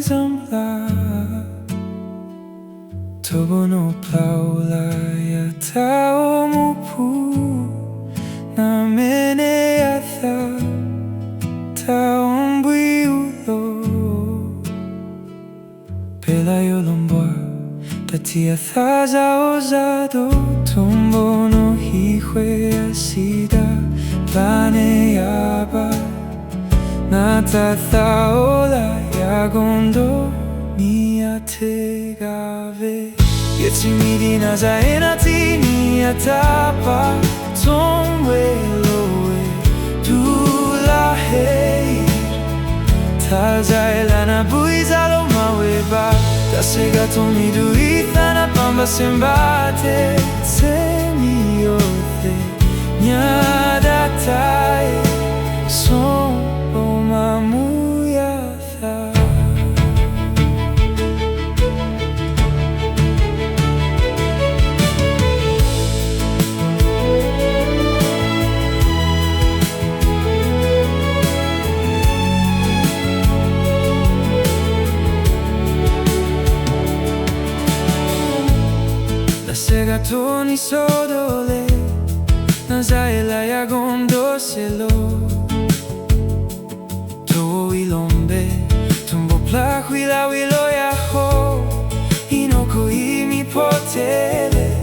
zamla Tobono plaulaya tao mupu Na mene yatha Tao mbuiulo Pela yolomboa Tatia thaza ozado Tombono hihwe asida Bane yaba Natatha ola yagondo Niategave Yetimidi nazaenati niatapa Tomweloe Dula heir Tazaelana buizalo maweba Tasega tomidu ithana pamba sembate Tsemiote Nyadatai Sombo mamuyatha Segatoni sodole Nazaela yagondo selo To ilombe Tumbo plahuila wilo yaho Inoko imi potele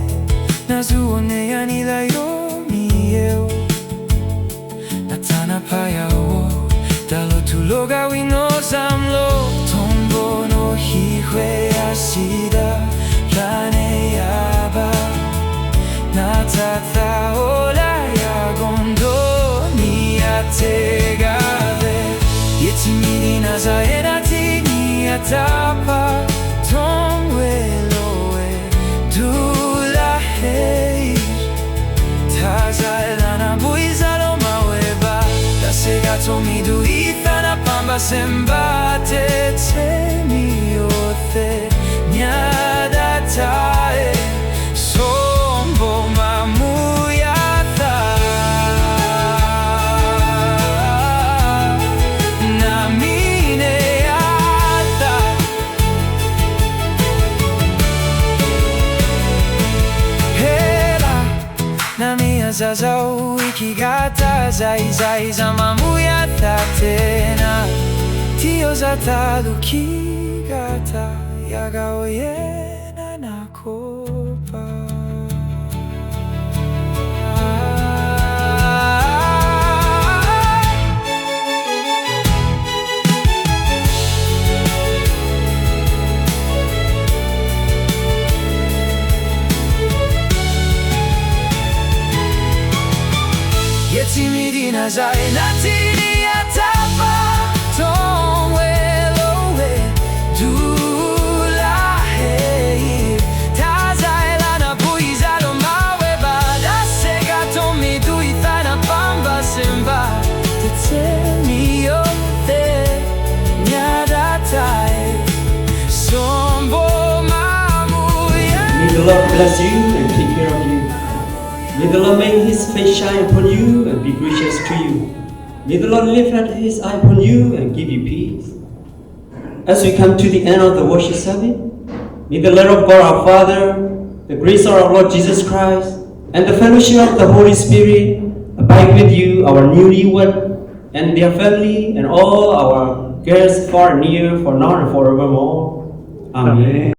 Nazuone yanila yomi eo Natana payao Dalo tuloga wino zamlo Tombo no hihwe asida Plane yaba Natatha ola yagondo Niategave Yetimidi nazaenati niatapa Tomweloe Dula heir Tazaelana buizalo maweba Tasega tomidu ithana pamba sembate Temiote Nyadatae Sombo mamuyatha Namine yatha Hela Namia zazau ikigata Zai za mamuyatha tena Tio zatalu kigata Yagaoyena nakopa Yetimidi nazaenati niatapa Tomweloe Dula heir Tazaelana buizalo maweba Dasega tomidu ithana pamba semba Tetsemiote Nyadatai Sombo mamuya May the Lord bless you and take care of you. May the Lord make His face shine upon you and be gracious to you. May the Lord lift up His eye upon you and give you peace. As we come to the end of the worship service, may the love of God our Father, the grace of our Lord Jesus Christ, and the fellowship of the Holy Spirit abide with you, our newlywed, and their family, and all our guests far and near, for now and forevermore. Amen.